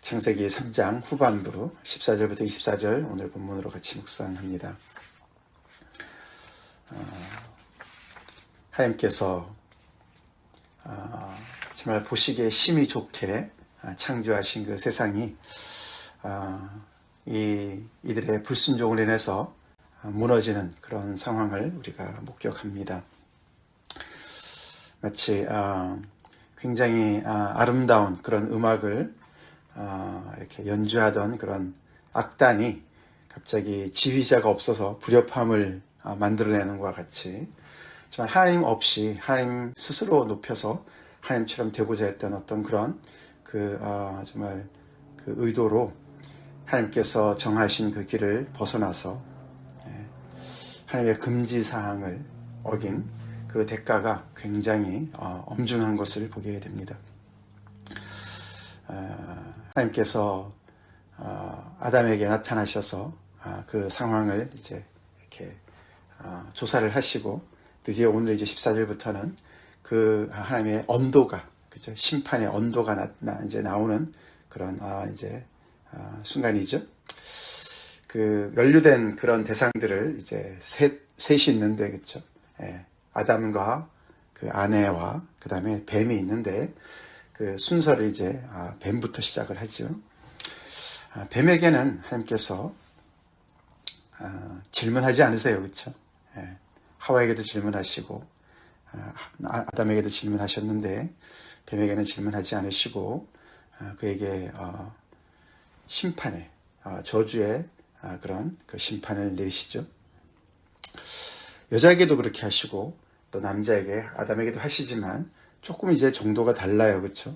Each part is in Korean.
창세기 3장 후반부 14절부터 24절 오늘 본문으로 같이 묵상합니다. 하나님께서 정말 보시기에 심히 좋게 창조하신 그 세상이 이들의 불순종을 인해서 무너지는 그런 상황을 우리가 목격합니다. 마치 굉장히 아름다운 그런 음악을 이렇게 연주하던 그런 악단이 갑자기 지휘자가 없어서 불협화음을 만들어내는 것과 같이 정말 하나님 없이 하나님 스스로 높여서 하나님처럼 되고자 했던 어떤 그런 정말 그 의도로 하나님께서 정하신 그 길을 벗어나서 하나님의 금지 사항을 어긴 그 대가가 굉장히 엄중한 것을 보게 됩니다. 하나님께서 아담에게 나타나셔서 그 상황을 이제 이렇게 조사를 하시고 드디어 오늘 이제 14절부터는 그 하나님의 언도가 그죠? 심판의 언도가 이제 나오는 그런 순간이죠. 그 연루된 그런 대상들을 이제 셋이 있는데 그렇죠. 아담과 그 아내와 그 다음에 뱀이 있는데 그 순서를 이제 뱀부터 시작을 하죠. 뱀에게는 하나님께서 질문하지 않으세요, 그렇죠? 하와에게도 질문하시고 아담에게도 질문하셨는데 뱀에게는 질문하지 않으시고 그에게 심판의 저주의 그런 그 심판을 내리시죠. 여자에게도 그렇게 하시고 또 남자에게 아담에게도 하시지만 조금 이제 정도가 달라요, 그렇죠?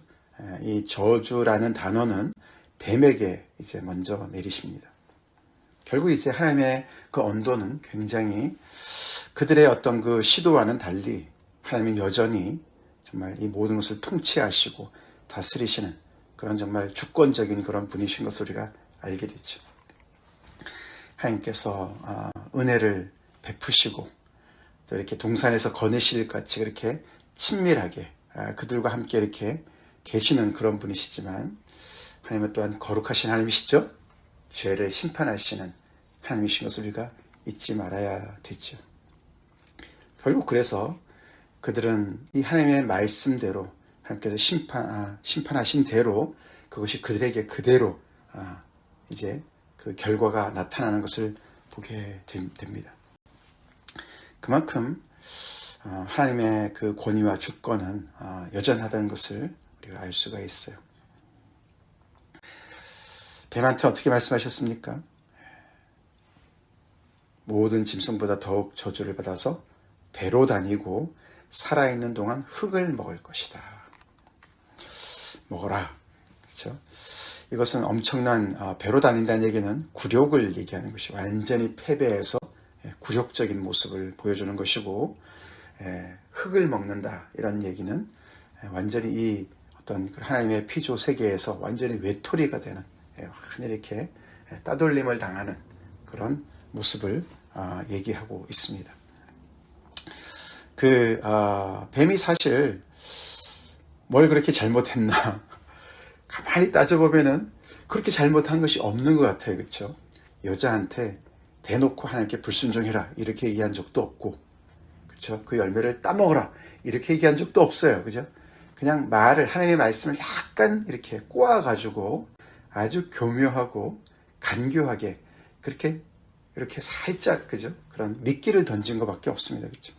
이 저주라는 단어는 뱀에게 이제 먼저 내리십니다. 결국 이제 하나님의 그 언도는 굉장히 그들의 어떤 그 시도와는 달리 하나님은 여전히 정말 이 모든 것을 통치하시고 다스리시는 그런 정말 주권적인 그런 분이신 것을 우리가 알게 되죠. 하나님께서 은혜를 베푸시고 또 이렇게 동산에서 거느실 같이 그렇게 친밀하게 그들과 함께 이렇게 계시는 그런 분이시지만 하나님은 또한 거룩하신 하나님이시죠. 죄를 심판하시는 하나님이신 것을 우리가 잊지 말아야 되죠. 결국 그래서 그들은 이 하나님의 말씀대로 하나님께서 심판하신 대로 그것이 그들에게 그대로 이제 그 결과가 나타나는 것을 보게 됩니다. 그만큼 하나님의 그 권위와 주권은 여전하다는 것을 우리가 알 수가 있어요. 뱀한테 어떻게 말씀하셨습니까? 모든 짐승보다 더욱 저주를 받아서 배로 다니고 살아있는 동안 흙을 먹을 것이다. 먹어라. 그렇죠? 이것은 엄청난 배로 다닌다는 얘기는 굴욕을 얘기하는 것이 완전히 패배해서 굴욕적인 모습을 보여주는 것이고 흙을 먹는다 이런 얘기는 완전히 이 어떤 하나님의 피조 세계에서 완전히 외톨이가 되는 완전히 이렇게 따돌림을 당하는 그런 모습을 얘기하고 있습니다. 뱀이 사실 뭘 그렇게 잘못했나 가만히 따져보면은 그렇게 잘못한 것이 없는 것 같아요. 그렇죠? 여자한테 대놓고 하나님께 불순종해라 이렇게 얘기한 적도 없고 그렇죠? 그 열매를 따먹어라 이렇게 얘기한 적도 없어요. 그죠? 그냥 하나님의 말씀을 약간 이렇게 꼬아가지고 아주 교묘하고 간교하게 그렇게 이렇게 살짝 그죠? 그런 미끼를 던진 것밖에 없습니다. 그렇죠?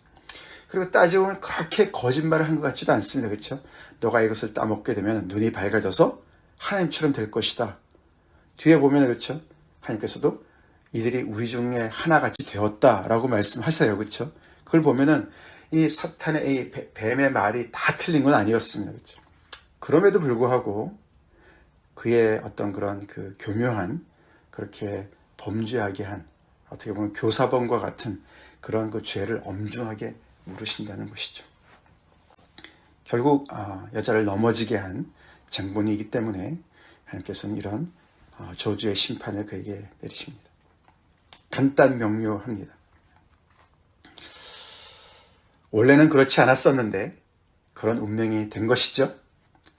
그리고 따져보면 그렇게 거짓말을 한 것 같지도 않습니다. 그렇죠? 너가 이것을 따먹게 되면 눈이 밝아져서 하나님처럼 될 것이다. 뒤에 보면 그렇죠? 하나님께서도 이들이 우리 중에 하나같이 되었다라고 말씀하세요. 그렇죠? 그걸 보면은 이 사탄의 이 뱀의 말이 다 틀린 건 아니었습니다. 그렇죠? 그럼에도 불구하고 그의 어떤 그런 그 교묘한 그렇게 범죄하게 한 어떻게 보면 교사범과 같은 그런 그 죄를 엄중하게 물으신다는 것이죠. 결국 여자를 넘어지게 한 장본이기 때문에 하나님께서는 이런 저주의 심판을 그에게 내리십니다. 간단 명료합니다. 원래는 그렇지 않았었는데 그런 운명이 된 것이죠.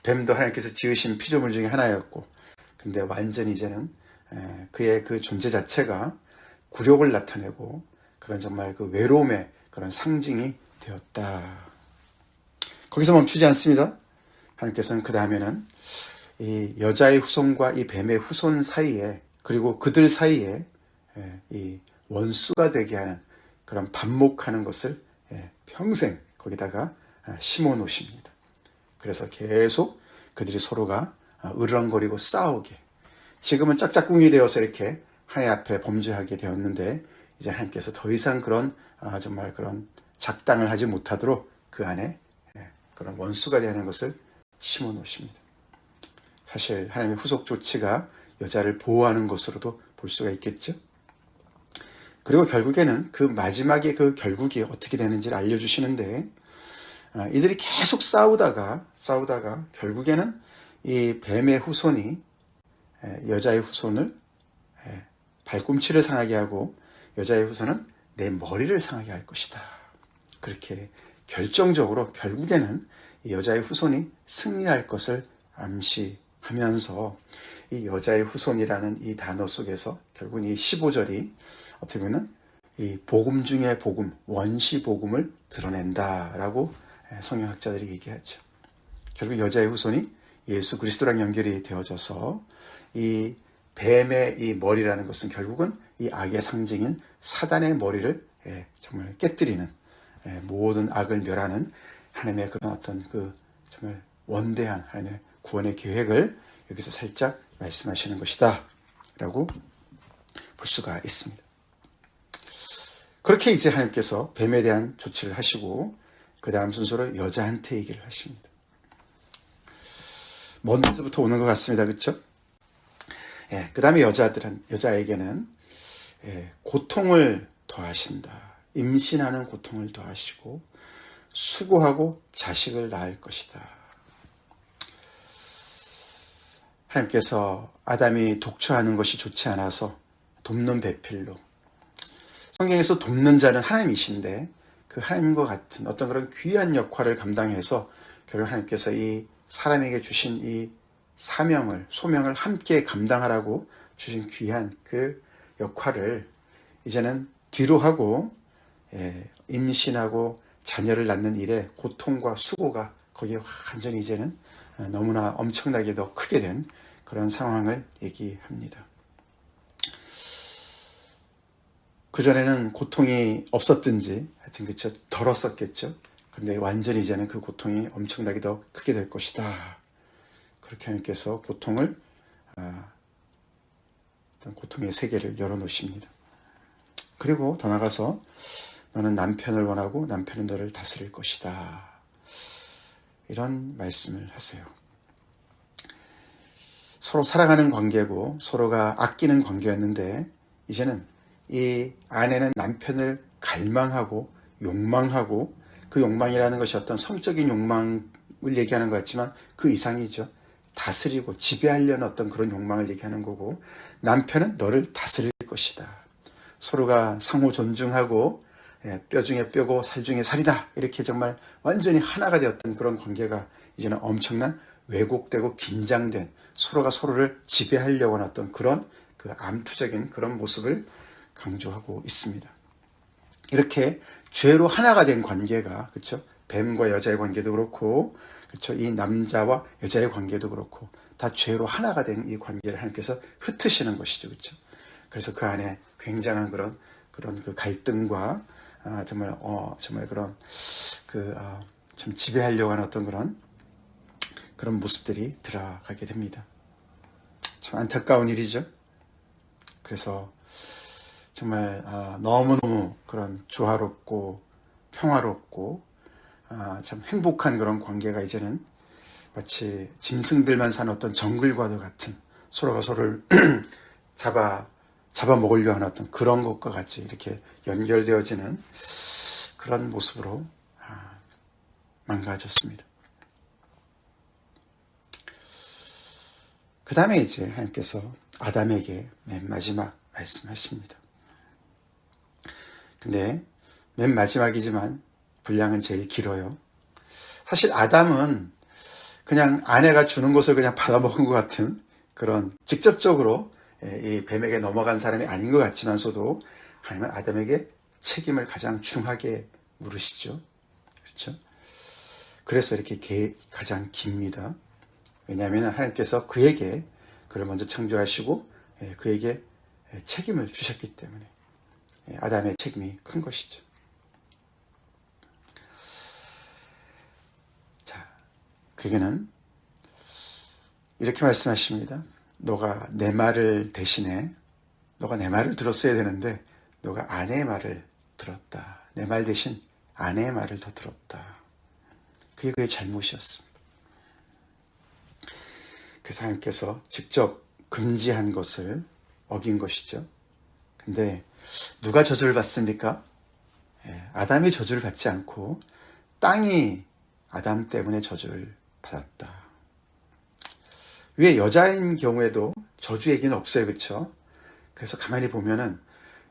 뱀도 하나님께서 지으신 피조물 중에 하나였고 근데 완전히 이제는 그의 그 존재 자체가 굴욕을 나타내고 그런 정말 그 외로움의 그런 상징이 되었다. 거기서 멈추지 않습니다. 하나님께서는 그 다음에는 이 여자의 후손과 이 뱀의 후손 사이에, 그리고 그들 사이에 이 원수가 되게 하는 그런 반목하는 것을 평생 거기다가 심어 놓으십니다. 그래서 계속 그들이 서로가 으르렁거리고 싸우게, 지금은 짝짝꿍이 되어서 이렇게 하나님 앞에 범죄하게 되었는데, 이제 하나님께서 더 이상 그런 정말 그런 작당을 하지 못하도록 그 안에 그런 원수가 되는 것을 심어 놓으십니다. 사실 하나님의 후속 조치가 여자를 보호하는 것으로도 볼 수가 있겠죠. 그리고 결국에는 그 마지막에 그 결국이 어떻게 되는지를 알려주시는데, 이들이 계속 싸우다가 결국에는 이 뱀의 후손이 여자의 후손을 발꿈치를 상하게 하고 여자의 후손은 내 머리를 상하게 할 것이다. 그렇게 결정적으로 결국에는 이 여자의 후손이 승리할 것을 암시하면서, 이 여자의 후손이라는 이 단어 속에서 결국은 이 15절이 어떻게 보면 이 복음 중의 복음, 원시 복음을 드러낸다라고 성경학자들이 얘기하죠. 결국 여자의 후손이 예수 그리스도랑 연결이 되어져서 이 뱀의 이 머리라는 것은 결국은 이 악의 상징인 사단의 머리를 정말 깨뜨리는, 모든 악을 멸하는 하나님의 그런 어떤 그 정말 원대한 하나님의 구원의 계획을 여기서 살짝 말씀하시는 것이다 라고 볼 수가 있습니다. 그렇게 이제 하나님께서 뱀에 대한 조치를 하시고 그 다음 순서로 여자한테 얘기를 하십니다. 먼 데서부터 오는 것 같습니다. 그렇죠? 그 다음에 여자에게는 고통을 더하신다. 임신하는 고통을 더하시고 수고하고 자식을 낳을 것이다. 하나님께서 아담이 독처하는 것이 좋지 않아서 돕는 배필로, 성경에서 돕는 자는 하나님이신데 그 하나님과 같은 어떤 그런 귀한 역할을 감당해서 결국 하나님께서 이 사람에게 주신 이 소명을 함께 감당하라고 주신 귀한 그 역할을 이제는 뒤로 하고 임신하고 자녀를 낳는 일에 고통과 수고가 거기에 완전히 이제는 너무나 엄청나게 더 크게 된 그런 상황을 얘기합니다. 그전에는 고통이 없었든지 하여튼 그쵸, 덜었었겠죠. 근데 완전히 이제는 그 고통이 엄청나게 더 크게 될 것이다. 그렇게 하나님께서 고통의 세계를 열어놓으십니다. 그리고 더 나아가서 너는 남편을 원하고 남편은 너를 다스릴 것이다. 이런 말씀을 하세요. 서로 사랑하는 관계고 서로가 아끼는 관계였는데 이제는 이 아내는 남편을 갈망하고 욕망하고, 그 욕망이라는 것이 어떤 성적인 욕망을 얘기하는 것 같지만 그 이상이죠. 다스리고 지배하려는 어떤 그런 욕망을 얘기하는 거고, 남편은 너를 다스릴 것이다. 서로가 상호 존중하고 뼈 중에 뼈고 살 중에 살이다. 이렇게 정말 완전히 하나가 되었던 그런 관계가 이제는 엄청난 왜곡되고 긴장된, 서로가 서로를 지배하려고 하는 어떤 그런 그 암투적인 그런 모습을 강조하고 있습니다. 이렇게 죄로 하나가 된 관계가, 그렇죠? 뱀과 여자의 관계도 그렇고, 그렇죠? 이 남자와 여자의 관계도 그렇고, 다 죄로 하나가 된 이 관계를 하나님께서 흩으시는 것이죠, 그렇죠? 그래서 그 안에 굉장한 그런 그 갈등과 정말 그런 좀 지배하려고 하는 어떤 그런 모습들이 들어가게 됩니다. 참 안타까운 일이죠. 그래서 정말 너무너무 그런 조화롭고 평화롭고 참 행복한 그런 관계가 이제는 마치 짐승들만 사는 어떤 정글과도 같은, 서로가 서로를 잡아먹으려 하는 어떤 그런 것과 같이 이렇게 연결되어지는 그런 모습으로 망가졌습니다. 그 다음에 이제 하나님께서 아담에게 맨 마지막 말씀하십니다. 근데 맨 마지막이지만 분량은 제일 길어요. 사실 아담은 그냥 아내가 주는 것을 그냥 받아먹은 것 같은 그런 직접적으로 이 뱀에게 넘어간 사람이 아닌 것 같지만서도 하나님은 아담에게 책임을 가장 중하게 물으시죠. 그렇죠? 그래서 이렇게 가장 깁니다. 왜냐하면 하나님께서 그를 먼저 창조하시고 그에게 책임을 주셨기 때문에 아담의 책임이 큰 것이죠. 자, 그에게는 이렇게 말씀하십니다. 너가 내 말을 대신에 너가 내 말을 들었어야 되는데 너가 아내의 말을 들었다. 내 말 대신 아내의 말을 더 들었다. 그게 그의 잘못이었습니다. 그래서 하나님께서 직접 금지한 것을 어긴 것이죠. 근데 누가 저주를 받습니까? 아담이 저주를 받지 않고 땅이 아담 때문에 저주를 받았다. 왜 여자인 경우에도 저주 얘기는 없어요. 그렇죠? 그래서 가만히 보면은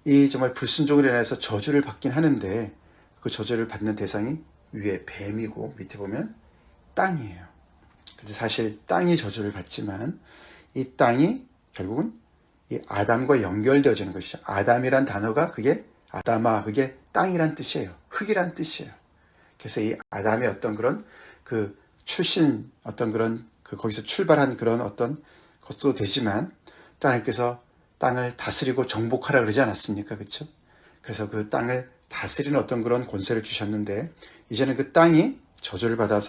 이 정말 불순종으로 인해서 저주를 받긴 하는데 그 저주를 받는 대상이 위에 뱀이고 밑에 보면 땅이에요. 근데 사실 땅이 저주를 받지만 이 땅이 결국은 이 아담과 연결되어지는 것이죠. 아담이란 단어가 그게 아담아, 그게 땅이란 뜻이에요. 흙이란 뜻이에요. 그래서 이 아담의 어떤 그런 그 출신, 어떤 그런 거기서 출발한 그런 어떤 것도 되지만 또 하나님께서 땅을 다스리고 정복하라 그러지 않았습니까? 그렇죠? 그래서 그 땅을 다스리는 어떤 그런 권세를 주셨는데 이제는 그 땅이 저주를 받아서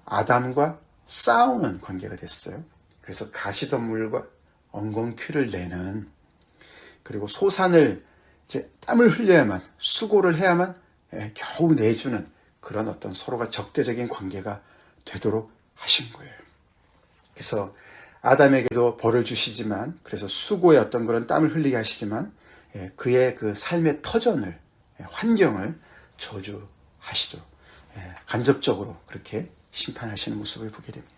아담과 싸우는 관계가 됐어요. 그래서 가시덤물과 엉겅퀴를 내는, 그리고 소산을 이제 땀을 흘려야만, 수고를 해야만 겨우 내주는 그런 어떤 서로가 적대적인 관계가 되도록 하신 거예요. 그래서 아담에게도 벌을 주시지만, 그래서 수고의 어떤 그런 땀을 흘리게 하시지만 그의 그 삶의 터전을, 환경을 저주하시도록 간접적으로 그렇게 심판하시는 모습을 보게 됩니다.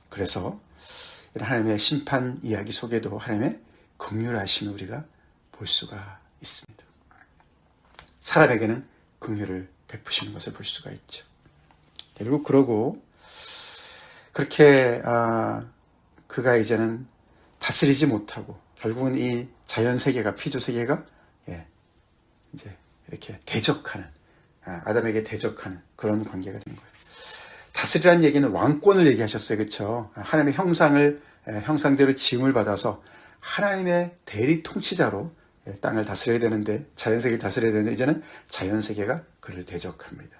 그래서 이런 하나님의 심판 이야기 속에도 하나님의 긍휼하심을 우리가 볼 수가 있습니다. 사람에게는 긍휼을 베푸시는 것을 볼 수가 있죠. 결국 그러고 그렇게 그가 이제는 다스리지 못하고 결국은 이 자연세계가, 피조세계가 이제 이렇게 대적하는, 아담에게 대적하는 그런 관계가 된 거예요. 다스리라는 얘기는 왕권을 얘기하셨어요. 그렇죠? 하나님의 형상대로 지음을 받아서 하나님의 대리 통치자로 땅을 다스려야 되는데, 자연세계를 다스려야 되는데 이제는 자연세계가 그를 대적합니다.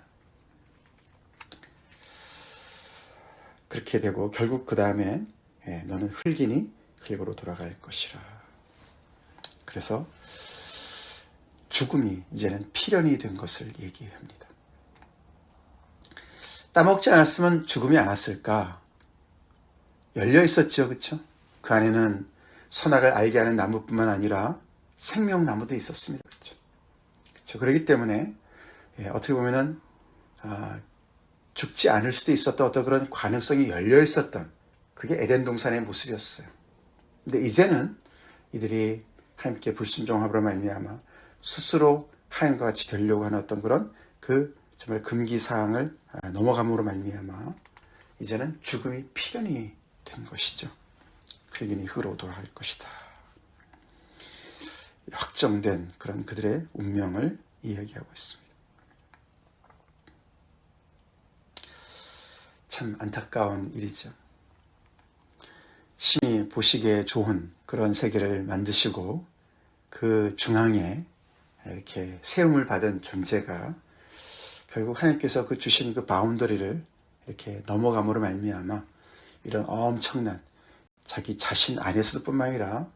그렇게 되고 결국 그 다음에 너는 흙이니 흙으로 돌아갈 것이라. 그래서 죽음이 이제는 필연이 된 것을 얘기합니다. 따먹지 않았으면 죽음이 안 왔을까? 열려 있었죠. 그렇죠? 그 안에는 선악을 알게 하는 나무뿐만 아니라 생명나무도 있었습니다. 그렇죠? 그렇죠? 그렇기 때문에 어떻게 보면은 죽지 않을 수도 있었던 어떤 그런 가능성이 열려 있었던, 그게 에덴 동산의 모습이었어요. 근데 이제는 이들이 하나님께 불순종함으로 말미암아 스스로 하나님과 같이 되려고 하는 어떤 그런 그 정말 금기사항을 넘어감으로 말미암아 이제는 죽음이 필연이 된 것이죠. 흙이니 흙으로 돌아갈 것이다. 확정된 그런 그들의 운명을 이야기하고 있습니다. 참 안타까운 일이죠. 심히 보시기에 좋은 그런 세계를 만드시고 그 중앙에 이렇게 세움을 받은 존재가 결국 하나님께서 그 주신 그 바운더리를 이렇게 넘어감으로 말미암아 이런 엄청난 자기 자신 안에서도 뿐만 아니라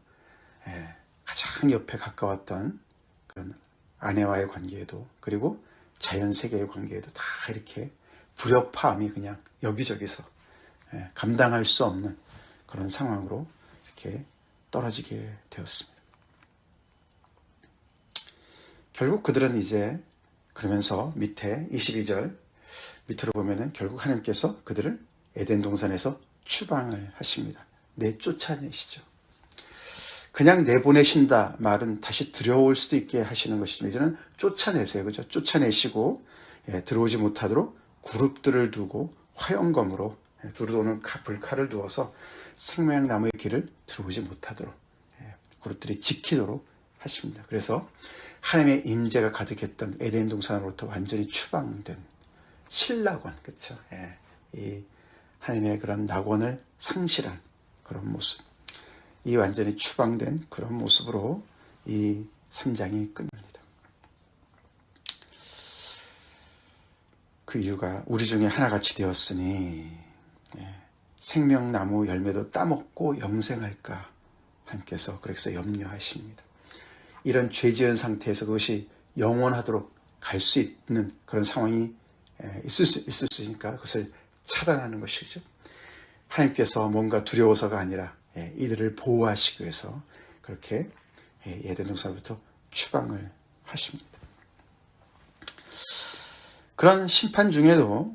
가장 옆에 가까웠던 그런 아내와의 관계에도, 그리고 자연세계의 관계에도 다 이렇게 불협화음이 그냥 여기저기서 감당할 수 없는 그런 상황으로 이렇게 떨어지게 되었습니다. 결국 그들은 이제 그러면서 밑에 22절 밑으로 보면은 결국 하나님께서 그들을 에덴 동산에서 추방을 하십니다. 내쫓아내시죠. 그냥 내보내신다 말은 다시 들여올 수도 있게 하시는 것이지만 이제는 쫓아내세요. 그죠? 쫓아내시고 들어오지 못하도록 그룹들을 두고 화염검으로 들어오는 불칼을 두어서 생명나무의 길을 들어오지 못하도록 그룹들이 지키도록 하십니다. 그래서 하나님의 임재가 가득했던 에덴 동산으로부터 완전히 추방된 신락원, 그렇죠? 이 하나님의 그런 낙원을 상실한 그런 모습, 이 완전히 추방된 그런 모습으로 이 3장이 끝납니다. 그 이유가 우리 중에 하나같이 되었으니 생명나무 열매도 따먹고 영생할까 하나님께서 그래서 염려하십니다. 이런 죄지은 상태에서 그것이 영원하도록 갈 수 있는 그런 상황이 있을 수 있으니까 그것을 차단하는 것이죠. 하나님께서 뭔가 두려워서가 아니라 이들을 보호하시기 위해서 그렇게 에덴 동산부터 추방을 하십니다. 그런 심판 중에도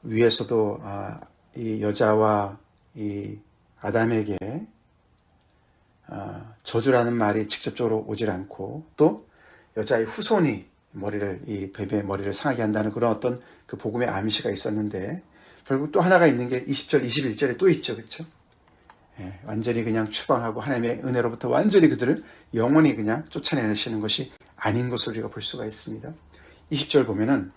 위에서도 이 여자와 이 아담에게 저주라는 말이 직접적으로 오질 않고 또 여자의 후손이 이 뱀의 머리를 상하게 한다는 그런 어떤 그 복음의 암시가 있었는데 결국 또 하나가 있는 게 20절, 21절에 또 있죠. 그렇죠? 완전히 그냥 추방하고 하나님의 은혜로부터 완전히 그들을 영원히 그냥 쫓아내시는 것이 아닌 것을 우리가 볼 수가 있습니다. 20절 보면은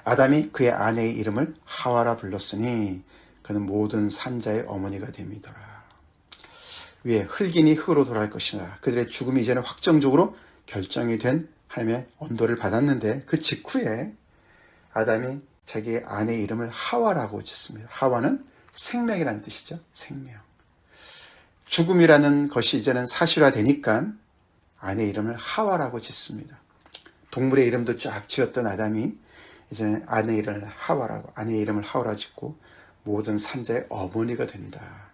아담이 그의 아내의 이름을 하와라 불렀으니 그는 모든 산자의 어머니가 됨이더라. 위에 흙이니 흙으로 돌아갈 것이라. 그들의 죽음이 이제는 확정적으로 결정이 된 하나님의 언도를 받았는데 그 직후에 아담이 자기의 아내의 이름을 하와라고 짓습니다. 하와는 생명이라는 뜻이죠. 생명. 죽음이라는 것이 이제는 사실화되니까 아내의 이름을 하와라고 짓습니다. 동물의 이름도 쫙 지었던 아담이 이제는 아내의 이름을 하와라 짓고 모든 산자의 어머니가 된다.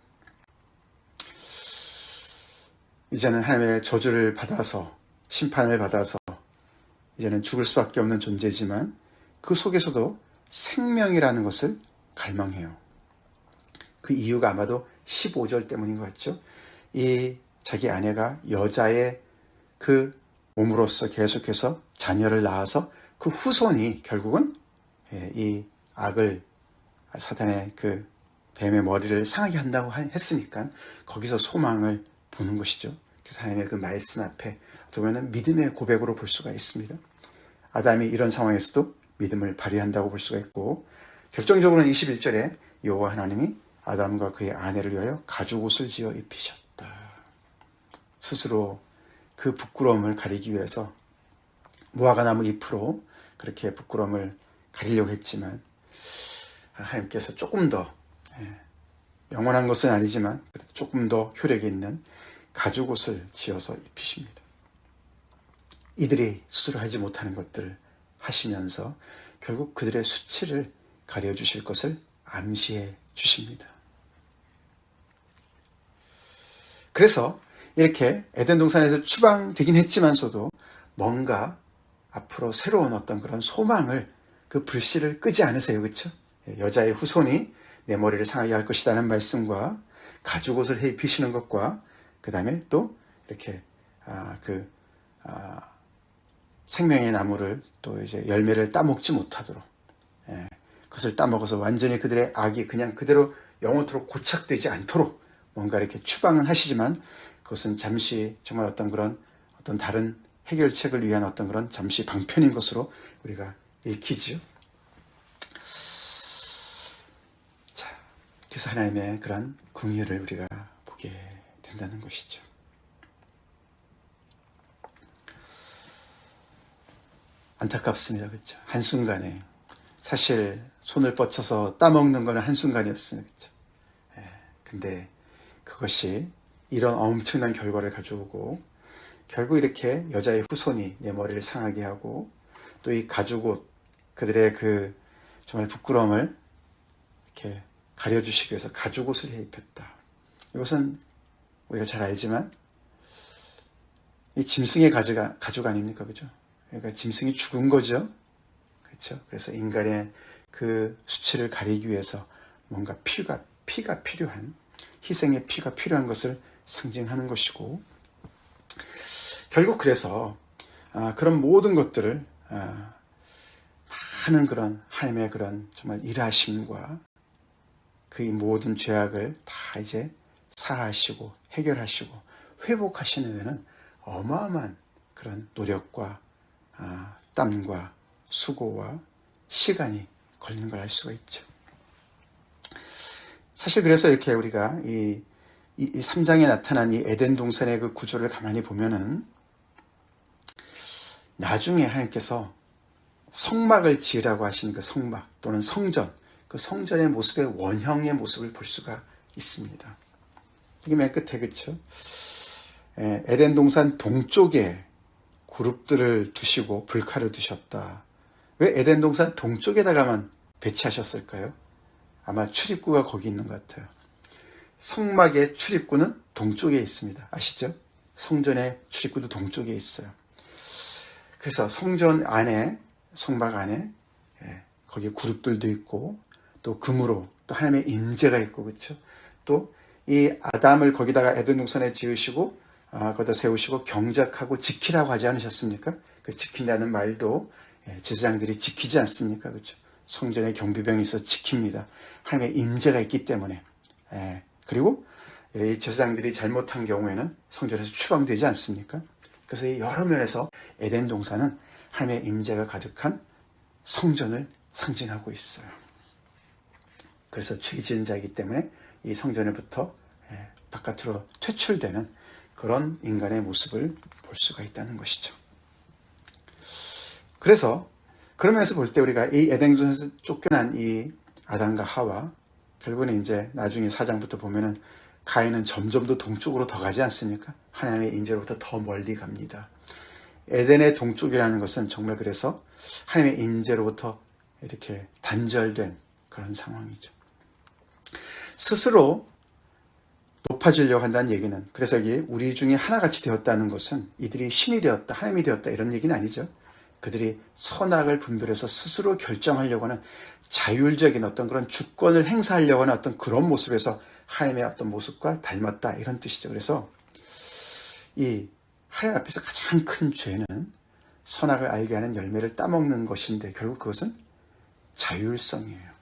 이제는 하나님의 저주를 받아서 심판을 받아서 이제는 죽을 수밖에 없는 존재지만 그 속에서도 생명이라는 것을 갈망해요. 그 이유가 아마도 15절 때문인 것 같죠. 이 자기 아내가 여자의 그 몸으로서 계속해서 자녀를 낳아서 그 후손이 결국은 이 악을 사탄의 그 뱀의 머리를 상하게 한다고 했으니까 거기서 소망을 보는 것이죠. 그래서 하나님의 그 말씀 앞에 어떻게 보면 믿음의 고백으로 볼 수가 있습니다. 아담이 이런 상황에서도 믿음을 발휘한다고 볼 수가 있고 결정적으로는 21절에 여호와 하나님이 아담과 그의 아내를 위하여 가죽옷을 지어 입히셨다. 스스로 그 부끄러움을 가리기 위해서 무화과나무 잎으로 그렇게 부끄러움을 가리려고 했지만 하나님께서 조금 더 영원한 것은 아니지만 조금 더 효력이 있는 가죽옷을 지어서 입히십니다. 이들이 스스로 하지 못하는 것들을 하시면서 결국 그들의 수치를 가려주실 것을 암시해 주십니다. 그래서 이렇게 에덴 동산에서 추방되긴 했지만서도 뭔가 앞으로 새로운 어떤 그런 소망을 그 불씨를 끄지 않으세요. 그렇죠? 여자의 후손이 내 머리를 상하게 할 것이라는 말씀과 가죽옷을 입히시는 것과 그 다음에 또 이렇게 생명의 나무를 또 이제 열매를 따먹지 못하도록 그것을 따먹어서 완전히 그들의 악이 그냥 그대로 영원토록 고착되지 않도록 뭔가 이렇게 추방은 하시지만 그것은 잠시 정말 어떤 다른 해결책을 위한 어떤 그런 잠시 방편인 것으로 우리가 읽히지요. 자, 그래서 하나님의 그런 긍휼을 우리가 보게 된다는 것이죠. 안타깝습니다. 그렇죠? 한순간에 사실 손을 뻗쳐서 따먹는 것은 한순간이었습니다. 그렇죠? 근데 그것이 이런 엄청난 결과를 가져오고 결국 이렇게 여자의 후손이 내 머리를 상하게 하고 또 이 가죽옷 그들의 그 정말 부끄러움을 이렇게 가려주시기 위해서 가죽옷을 해입혔다. 이것은 우리가 잘 알지만 이 짐승의 가죽 아닙니까? 그죠? 그러니까 짐승이 죽은 거죠. 그렇죠? 그래서 인간의 그 수치를 가리기 위해서 뭔가 피가 필요한 희생의 피가 필요한 것을 상징하는 것이고 결국 그래서 그런 모든 것들을 많은 그런 하나님의 그런 정말 일하심과 그 모든 죄악을 다 이제 사하시고 해결하시고 회복하시는 데는 어마어마한 그런 노력과 땀과 수고와 시간이 걸리는 걸 알 수가 있죠. 사실 그래서 이렇게 우리가 이 3장에 나타난 이 에덴 동산의 그 구조를 가만히 보면은 나중에 하나님께서 성막을 지으라고 하신 그 성막 또는 성전, 그 성전의 모습의 원형의 모습을 볼 수가 있습니다. 이게 맨 끝에 그렇죠. 에덴 동산 동쪽에 그룹들을 두시고 불칼을 두셨다. 왜 에덴 동산 동쪽에다가만 배치하셨을까요? 아마 출입구가 거기 있는 것 같아요. 성막의 출입구는 동쪽에 있습니다. 아시죠? 성전의 출입구도 동쪽에 있어요. 그래서 성전 안에, 성막 안에 거기에 그룹들도 있고 또 금으로 또 하나님의 임재가 있고 그렇죠. 또 이 아담을 거기다가 에덴 동산에 지으시고 거기다 세우시고 경작하고 지키라고 하지 않으셨습니까? 그 지킨다는 말도 제사장들이 지키지 않습니까? 그렇죠. 성전에 경비병이 있어 지킵니다. 하나님의 임재가 있기 때문에. 그리고 이 제사장들이 잘못한 경우에는 성전에서 추방되지 않습니까? 그래서 여러 면에서 에덴 동산은 하나님의 임재가 가득한 성전을 상징하고 있어요. 그래서 죄 지은 자이기 때문에 이 성전으로부터 바깥으로 퇴출되는 그런 인간의 모습을 볼 수가 있다는 것이죠. 그래서 그러면서 볼 때 우리가 이 에덴 동산에서 쫓겨난 이 아담과 하와 결국은 이제 나중에 4장부터 보면은 가인은 점점 더 동쪽으로 더 가지 않습니까? 하나님의 임재로부터 더 멀리 갑니다. 에덴의 동쪽이라는 것은 정말 그래서 하나님의 임재로부터 이렇게 단절된 그런 상황이죠. 스스로 높아지려고 한다는 얘기는 그래서 여기 우리 중에 하나같이 되었다는 것은 이들이 신이 되었다, 하나님이 되었다 이런 얘기는 아니죠. 그들이 선악을 분별해서 스스로 결정하려고 하는 자율적인 어떤 그런 주권을 행사하려고 하는 어떤 그런 모습에서 하나님의 어떤 모습과 닮았다 이런 뜻이죠. 그래서 이 하나님 앞에서 가장 큰 죄는 선악을 알게 하는 열매를 따먹는 것인데 결국 그것은 자율성이에요.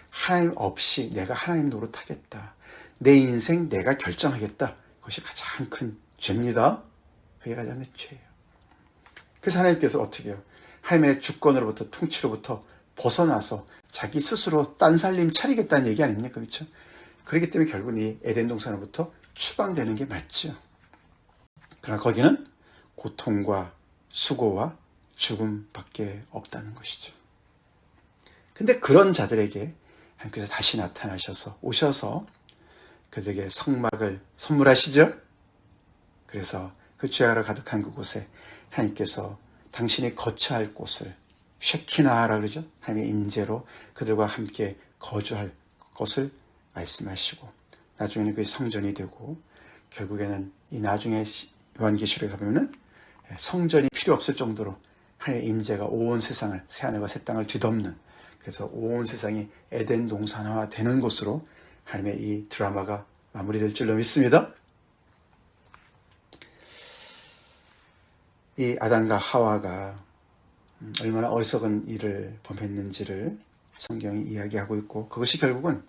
하나님 없이 내가 하나님 노릇하겠다. 내 인생 내가 결정하겠다. 그것이 가장 큰 죄입니다. 그게 가장 큰 죄예요. 그래서 하나님께서 어떻게 해요? 하나님의 주권으로부터 통치로부터 벗어나서 자기 스스로 딴살림 차리겠다는 얘기 아닙니까? 그렇죠? 그렇기 때문에 결국은 이 에덴 동산으로부터 추방되는 게 맞죠. 그러나 거기는 고통과 수고와 죽음밖에 없다는 것이죠. 근데 그런 자들에게 하나님께서 다시 나타나셔서 오셔서 그들에게 성막을 선물하시죠. 그래서 그 죄악으로 가득한 그곳에 하나님께서 당신이 거처할 곳을 쉐키나라 그러죠. 하나님의 임재로 그들과 함께 거주할 것을 말씀하시고 나중에는 그게 성전이 되고 결국에는 이 나중에 요한계시록에 가보면은 성전이 필요 없을 정도로 하나님의 임재가 온 세상을 새하늘과 새 땅을 뒤덮는 그래서 온 세상이 에덴 동산화 되는 곳으로 하나님의 이 드라마가 마무리될 줄로 믿습니다. 이 아담과 하와가 얼마나 어리석은 일을 범했는지를 성경이 이야기하고 있고 그것이 결국은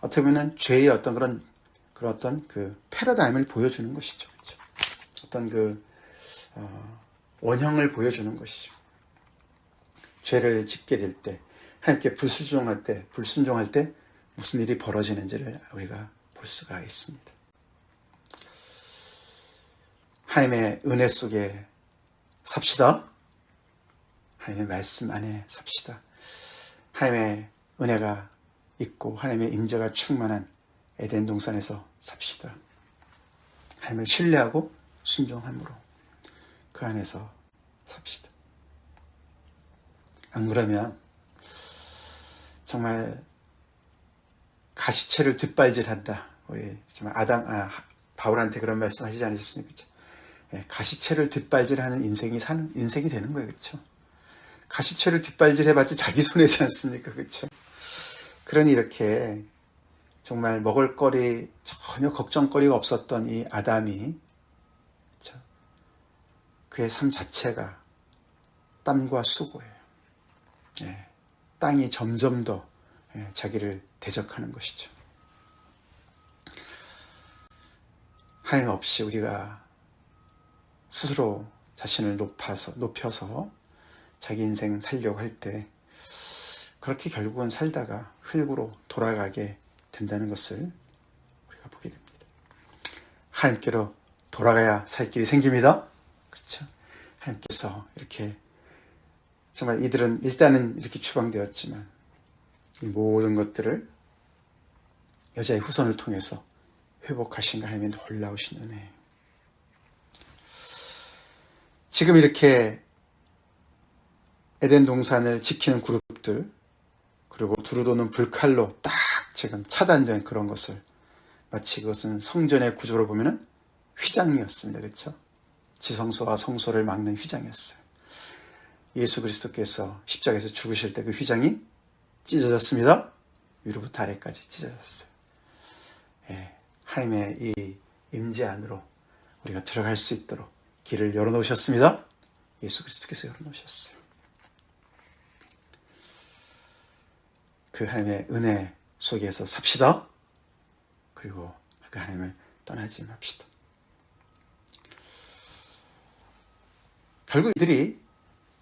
어떻게 보면 죄의 어떤 그런 어떤 그 패러다임을 보여주는 것이죠. 그렇죠? 어떤 그 원형을 보여주는 것이죠. 죄를 짓게 될 때 하나님께 불순종할 때 무슨 일이 벌어지는지를 우리가 볼 수가 있습니다. 하나님의 은혜 속에 삽시다. 하나님의 말씀 안에 삽시다. 하나님의 은혜가 있고 하나님의 임재가 충만한 에덴 동산에서 삽시다. 하나님을 신뢰하고 순종함으로 그 안에서 삽시다. 안 그러면 정말 가시채를 뒷발질한다. 우리 정말 바울한테 그런 말씀 하시지 않으셨습니까? 그렇죠? 가시채를 뒷발질하는 인생이 되는 거예요. 그렇죠? 가시채를 뒷발질해봤자 자기 손해지 않습니까? 그렇죠? 그러니 이렇게 정말 먹을거리 전혀 걱정거리가 없었던 이 아담이 그렇죠? 그의 삶 자체가 땀과 수고예요. 땅이 점점 더 자기를 대적하는 것이죠. 하나님 없이 우리가 스스로 자신을 높여서 자기 인생 살려고 할 때 그렇게 결국은 살다가 흙으로 돌아가게 된다는 것을 우리가 보게 됩니다. 하나님께로 돌아가야 살 길이 생깁니다. 그렇죠? 하나님께서 이렇게 정말 이들은 일단은 이렇게 추방되었지만 이 모든 것들을 여자의 후손을 통해서 회복하신 하나님의 놀라우신 은혜. 지금 이렇게 에덴 동산을 지키는 그룹들, 그리고 두루 도는 불칼로 딱 지금 차단된 그런 것을, 마치 그것은 성전의 구조로 보면은 휘장이었습니다. 그렇죠? 지성소와 성소를 막는 휘장이었어요. 예수 그리스도께서 십자가에서 죽으실 때 그 휘장이 찢어졌습니다. 위로부터 아래까지 찢어졌어요. 예, 하나님의 이 임재 안으로 우리가 들어갈 수 있도록 길을 열어놓으셨습니다. 예수 그리스도께서 열어놓으셨어요. 그 하나님의 은혜 속에서 삽시다. 그리고 그 하나님을 떠나지 맙시다. 결국 이들이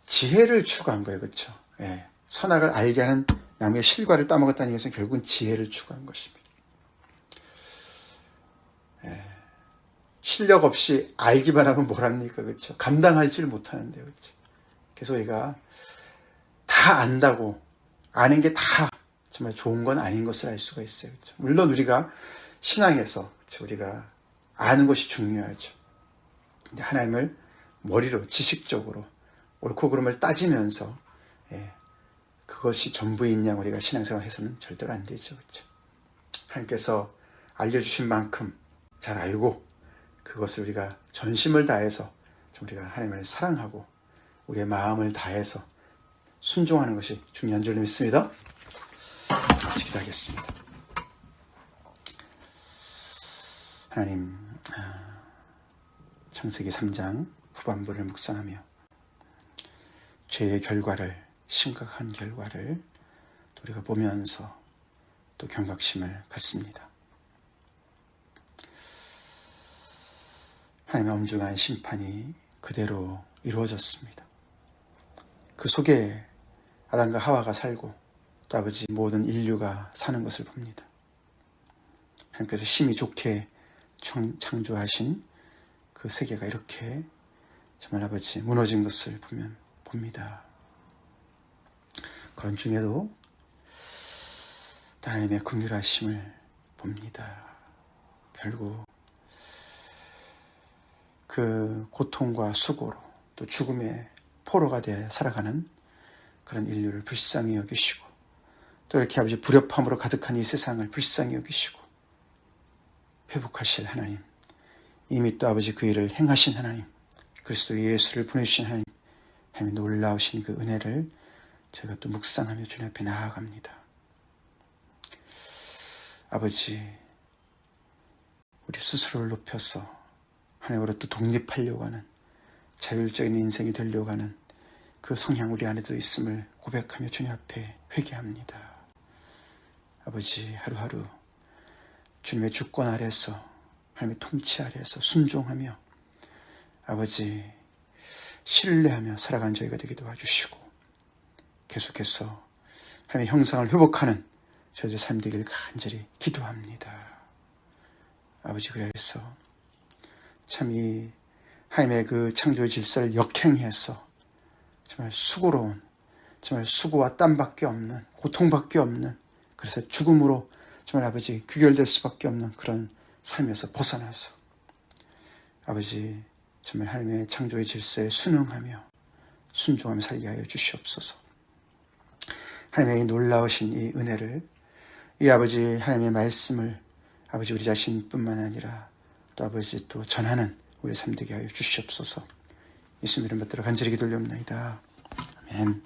지혜를 추구한 거예요. 그렇죠? 예, 선악을 알게 하는 나무의 실과를 따먹었다는 것은 결국은 지혜를 추구한 것입니다. 예, 실력 없이 알기만 하면 뭘 합니까? 그렇죠? 감당할지를 못하는데요. 그렇죠? 그래서 우리가 다 안다고 아는 게 다 정말 좋은 건 아닌 것을 알 수가 있어요. 그렇죠? 물론 우리가 신앙에서 그렇죠? 우리가 아는 것이 중요하죠. 근데 하나님을 머리로 지식적으로 옳고 그름을 따지면서 그것이 전부인 양 우리가 신앙생활 해서는 절대로 안 되죠. 그렇죠? 하나님께서 알려주신 만큼 잘 알고 그것을 우리가 전심을 다해서 우리가 하나님을 사랑하고 우리의 마음을 다해서 순종하는 것이 중요한 줄 믿습니다. 기도하겠습니다. 하나님, 창세기 3장 후반부를 묵상하며 죄의 결과를, 심각한 결과를 우리가 보면서 또 경각심을 갖습니다. 하나님의 엄중한 심판이 그대로 이루어졌습니다. 그 속에 아담과 하와가 살고 또 아버지 모든 인류가 사는 것을 봅니다. 하나님께서 심히 좋게 창조하신 그 세계가 이렇게 정말 아버지 무너진 것을 봅니다. 그런 중에도 하나님의 긍휼하심을 봅니다. 결국 그 고통과 수고로 또 죽음의 포로가 되어 살아가는 그런 인류를 불쌍히 여기시고 또 이렇게 아버지 불협함으로 가득한 이 세상을 불쌍히 여기시고 회복하실 하나님, 이미 또 아버지 그 일을 행하신 하나님, 그리스도 예수를 보내주신 하나님, 하나님의 놀라우신 그 은혜를 저희가 또 묵상하며 주님 앞에 나아갑니다. 아버지, 우리 스스로를 높여서 하나님으로 또 독립하려고 하는 자율적인 인생이 되려고 하는 그 성향 우리 안에도 있음을 고백하며 주님 앞에 회개합니다. 아버지, 하루하루 주님의 주권 아래서, 하나님의 통치 아래서 순종하며 아버지 신뢰하며 살아가는 저희가 되게 도와주시고 계속해서 하나님의 형상을 회복하는 저희의 삶 되기를 간절히 기도합니다. 아버지, 그래서 참 이 하나님의 그 창조의 질서를 역행해서 정말 수고로운, 정말 수고와 땀밖에 없는, 고통밖에 없는, 그래서 죽음으로 정말 아버지 귀결될 수밖에 없는 그런 삶에서 벗어나서 아버지 정말 하나님의 창조의 질서에 순응하며 순종하며 살게 하여 주시옵소서. 하나님의 이 놀라우신 이 은혜를, 이 아버지 하나님의 말씀을 아버지 우리 자신뿐만 아니라 또 아버지 또 전하는 우리 삶 되게 하여 주시옵소서. 예수님 이름 받들어 간절히 기도 올려옵나이다. 아멘.